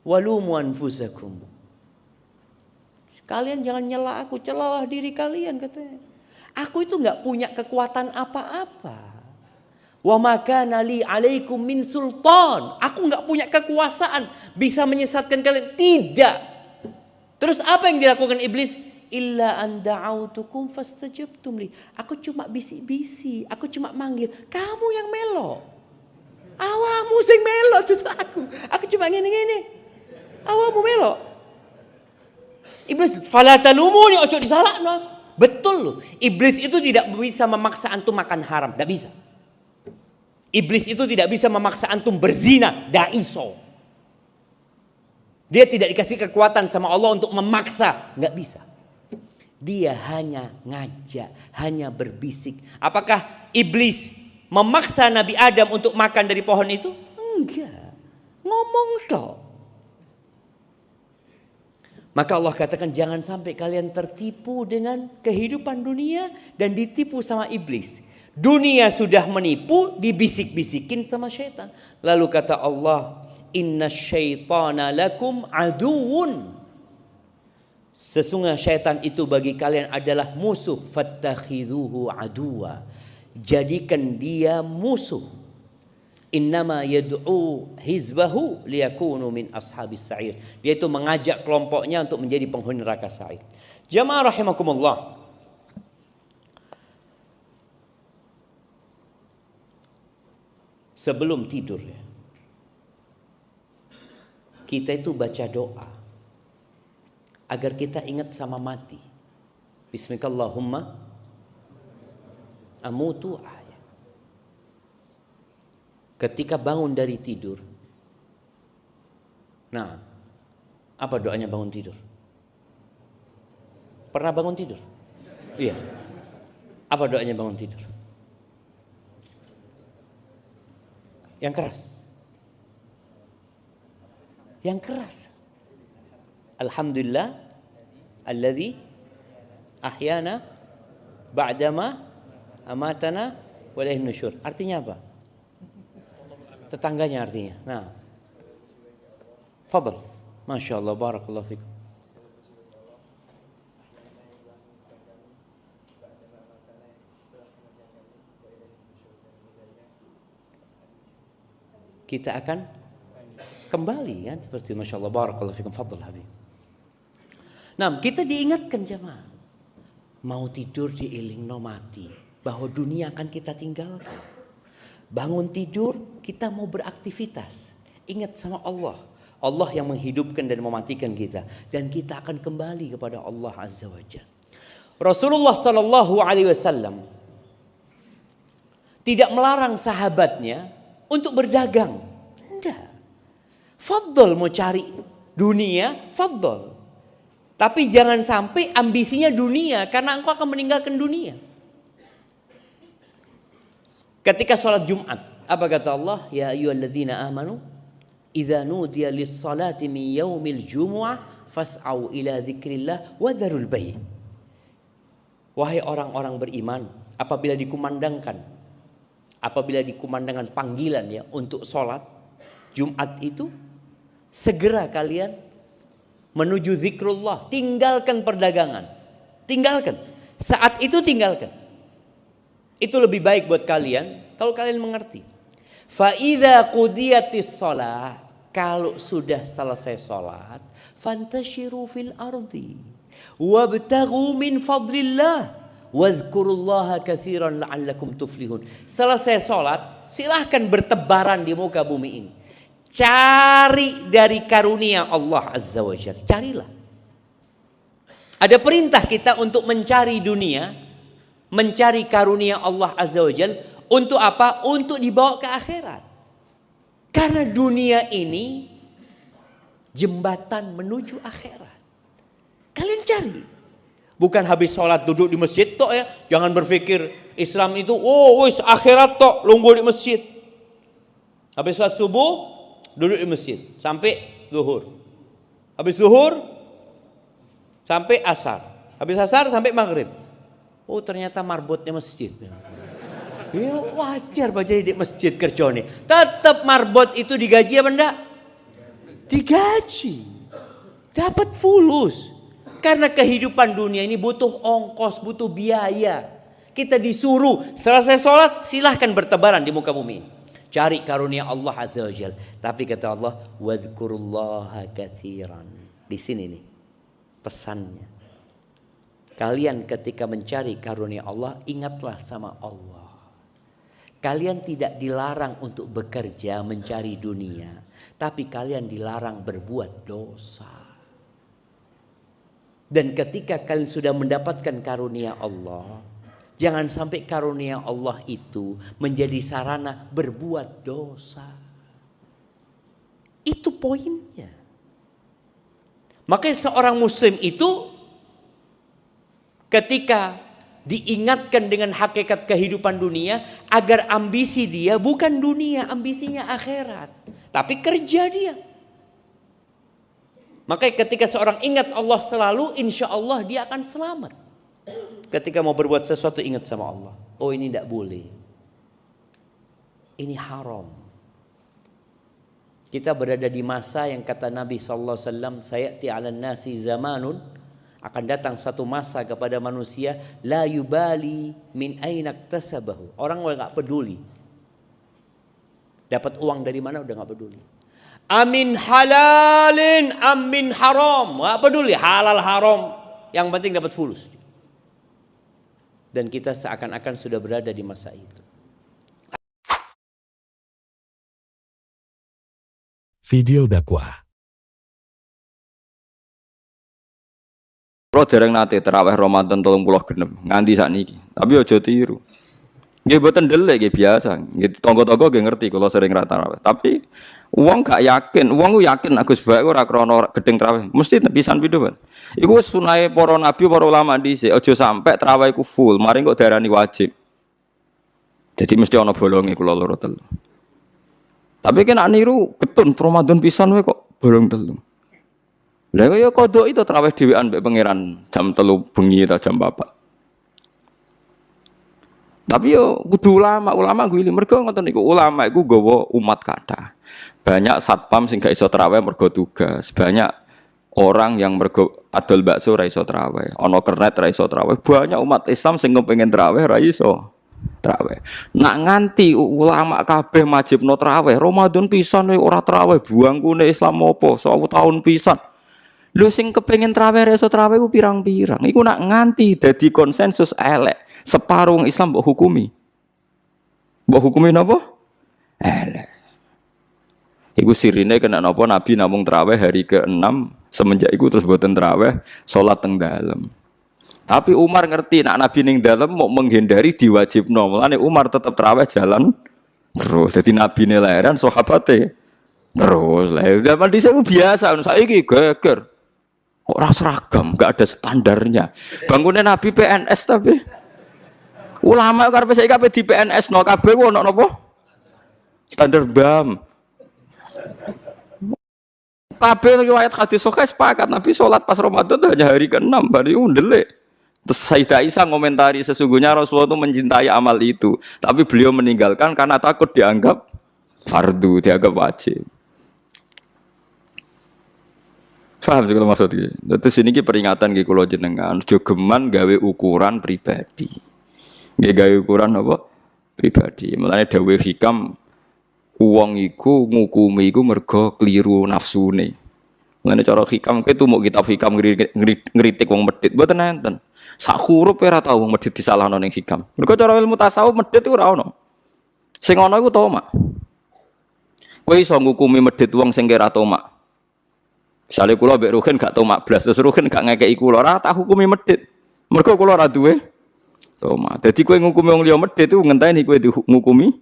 Walumu anfusakum. Kalian jangan nyela aku, celalah diri kalian katanya. Aku itu enggak punya kekuatan apa-apa. Wa ma kana li 'alaikum min sultan. Aku enggak punya kekuasaan bisa menyesatkan kalian. Tidak. Terus apa yang dilakukan iblis? Illa an da'autukum fastajabtum li. Aku cuma bisik-bisik, aku cuma manggil, kamu yang melo. Awamu sing melo cucu aku. Aku cuma ngene-ngene. Awamu melo. Iblis, fala talumuni, ojo disalahno. Betul loh. Iblis itu tidak bisa memaksa antum makan haram, tidak bisa. Iblis itu tidak bisa memaksa antum berzina, tidak iso. Dia tidak dikasih kekuatan sama Allah untuk memaksa, nggak bisa. Dia hanya ngajak, hanya berbisik. Apakah iblis memaksa Nabi Adam untuk makan dari pohon itu? Enggak. Ngomong toh. Maka Allah katakan jangan sampai kalian tertipu dengan kehidupan dunia dan ditipu sama iblis. Dunia sudah menipu, dibisik-bisikin sama syaitan. Lalu kata Allah, "Inna syaitana lakum aduun." Sesungguhnya syaitan itu bagi kalian adalah musuh. Fattakhidhuhu aduwa. Jadikan dia musuh. Innama yad'u hizbahu liyakunu min ashabis sa'ir. Dia itu mengajak kelompoknya untuk menjadi penghuni neraka sa'ir. Jamaah rahimakumullah. Sebelum tidur ya, kita itu baca doa agar kita ingat sama mati. Bismillahumma amutu ahya. Ketika bangun dari tidur. Nah, apa doanya bangun tidur? Pernah bangun tidur? Iya. Apa doanya bangun tidur? Yang keras. Yang keras. Alhamdulillah alladzi ahyana ba'dama amatana wa ilaihin nusyur. Artinya apa? Tetangganya artinya. Nah. Fadhal. Masyaallah, barakallahu fikum. Kita akan kembali kan seperti masyaallah, barakallahu fikum. Fadhal habib. Nah, kita diingatkan jemaah. Mau tidur dielingno mati, bahwa dunia akan kita tinggalkan. Bangun tidur kita mau beraktivitas. Ingat sama Allah. Allah yang menghidupkan dan mematikan kita, dan kita akan kembali kepada Allah Azza wa Jalla. Rasulullah sallallahu alaihi wasallam tidak melarang sahabatnya untuk berdagang. Enggak. Fadhal mau cari dunia, fadhal. Tapi jangan sampai ambisinya dunia, karena engkau akan meninggalkan dunia. Ketika sholat Jumat, apa kata Allah? Ya ayyuhalladzina amanu, idza nudiya lis-salati min yaumil jumu'ah fas'au ila dzikrillah wa dzarul bai'. Wahai orang-orang beriman, apabila dikumandangkan panggilan ya untuk sholat Jumat itu, segera kalian menuju zikrullah, tinggalkan perdagangan. Tinggalkan. Saat itu tinggalkan. Itu lebih baik buat kalian kalau kalian mengerti. Fa idza qudiyatis shalah, kalau sudah selesai salat, fantashiru fil ardi wabtaghu min fadlillah wadhkurullaha katsiran la'allakum tuflihun. Selesai salat, silahkan bertebaran di muka bumi ini. Cari dari karunia Allah Azza wa Jalla. Carilah. Ada perintah kita untuk mencari dunia, mencari karunia Allah Azza wa Jalla. Untuk apa? Untuk dibawa ke akhirat. Karena dunia ini jembatan menuju akhirat. Kalian cari. Bukan habis sholat duduk di masjid tok ya. Jangan berpikir Islam itu wis akhirat tok lunggul di masjid. Habis sholat subuh duduk di masjid sampai zuhur. Habis zuhur sampai asar. Habis asar sampai maghrib. Oh ternyata marbotnya masjid. Ya wajar baca di masjid kerja nih. Tetap marbot itu digaji apa enggak? Digaji. Dapat fulus. Karena kehidupan dunia ini butuh ongkos, butuh biaya. Kita disuruh selesai sholat silahkan bertebaran di muka bumi. Cari karunia Allah Azza wa Jalla. Tapi kata Allah, wadhkurullaha katsiran. Di sini nih pesannya. Kalian ketika mencari karunia Allah, ingatlah sama Allah. Kalian tidak dilarang untuk bekerja mencari dunia, tapi kalian dilarang berbuat dosa. Dan ketika kalian sudah mendapatkan karunia Allah, jangan sampai karunia Allah itu menjadi sarana berbuat dosa. Itu poinnya. Makanya seorang muslim itu ketika diingatkan dengan hakikat kehidupan dunia, agar ambisi dia bukan dunia, ambisinya akhirat. Tapi kerja dia. Makanya ketika seorang ingat Allah selalu, insya Allah dia akan selamat. Ketika mau berbuat sesuatu ingat sama Allah. Oh ini tidak boleh. Ini haram. Kita berada di masa yang kata Nabi SAW, sayati 'alan nasi zamanun, akan datang satu masa kepada manusia, la yubali min aina iktasabahu. Orang enggak peduli. Dapat uang dari mana udah enggak peduli. Amin halalin, amin haram, enggak peduli halal haram. Yang penting dapat fulus. Dan kita seakan-akan sudah berada di masa itu. Video dakwah. Kalau dereng nate terawih Ramadan 36 nganti sakniki. Tapi aja tiru. Nggih mboten ndelik nggih biasa. Nggih tangga-tangga nggih ngerti kula sering ra tarawih. Tapi wong gak yakin, wong ku yakin Gus Bae ora krana gedeng tarawih. Mesti pisan pindho, Pak. Iku wis sunahe para nabi, para ulama dhisik. Aja sampe tarawih ku full, mari kok darani wajib. Jadi mesti ana bolonge kula loro telu. Tapi kena niru ketun Ramadan pisan wae kok bolong telu. Lah ya kodok itu terawih dhewean mbek pangeran jam 3 bengi atau jam 4. Tapi yo kudu ulama gue mergo ngoten niku ulama iku nggawa umat kathah. Banyak satpam sing gak iso terawih mergo tugas. Banyak orang yang mergo adol bakso ra iso terawih, ana kernet ra iso terawih. Banyak umat Islam sing kepengin terawih ra iso terawih. Nak nganti ulama kabeh majibno terawih, Ramadan pisan ora terawih, buangkune Islam opo 100 tahun pisan. Lho sing kepengin traweh reso traweh ku pirang-pirang. Iku nak nganti dadi konsensus elek. Separuh Islam mbok hukumi. Mbok hukumi napa? Elek. Iku sirine kena napa Nabi namung traweh hari ke-6, semenjak iku terus boten traweh, salat teng dalem. Tapi Umar ngerti nak Nabi ning dalem mau menghindari diwajibno. Mulane Umar tetep traweh jalan terus. Dadi Nabi ne lahiran sahabate terus. Lah zaman dhisik biasa, saiki geger. Kok ora seragam, enggak ada standarnya. Bangunnya Nabi PNS tapi ulama karepe saiki kabeh di PNS no kabeh ku ono napa? Standar BAM. Kabeh riwayat hadis sahih sepakat Nabi salat pas Ramadan hanya hari ke-6, bari ndelik. Terus Sayyidah Aisyah komentari sesungguhnya Rasulullah itu mencintai amal itu, tapi beliau meninggalkan karena takut dianggap fardu, dianggap wajib. Paham sih kalau maksudnya. Terus ini peringatan ki kula jenengan, aja geman gawe ukuran pribadi. Nggih gawe ukuran apa? Pribadi. Mulane dawuh hikam Wong iku ngukumi iku mergo kliru nafsune. Mulane cara hikam kowe tumuk kitab hikam ngritik wong medhit mboten enten. Sak huruf ora tau wong medhit disalahno ning hikam. Mergo cara ilmu tasawuf medhit iku ora ono. Sing ana iku tomak. Kowe iso ngukumi medhit wong sing ora tomak. Misale kula mbek Ruhin gak tomak blas, terus Ruhin gak ngekeki kula, ora tak hukumi medhit. Mergo kula ora duwe tomak. Dadi kowe ngukumi wong liya medhit iku ngenteni kowe ngukumi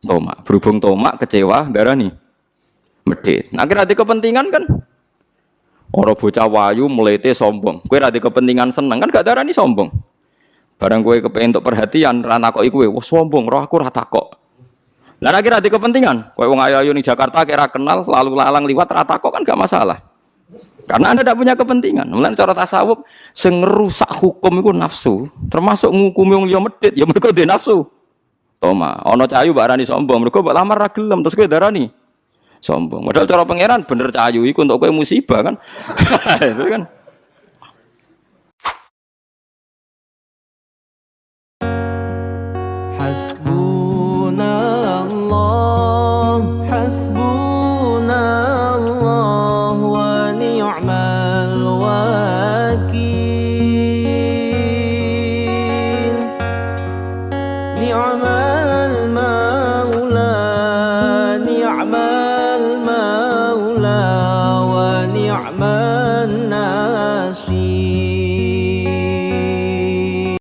tomak. Berhubung tomak kecewa darani medhit. Nah kira di kepentingan kan ora bocah wayu mlete sombong. Kowe ra di kepentingan seneng kan gak darani sombong. Barang kowe kepengin entuk perhatian ra takoki kowe, wah sombong, roh aku ra takok. Lah nek ra di kepentingan, kowe wong ayu-ayu ning Jakarta kira kenal lalu lalang liwat ra takok kan gak masalah. Karena Anda tidak punya kepentingan. Mulane cara tasawuf sing ngerusak hukum iku nafsu, termasuk ngukumi wong liya medhit ya mergo dhe nafsu. Toma, ana cahayu mbak arani sombong, mergo mbak lamar ra gelem terus kowe darani sombong. Padahal cara pangeran bener cahayu iku untuk kowe musibah kan. Itu kan. Hasbunallah wa ni'mal wakil. Ni'mal maula ni'mal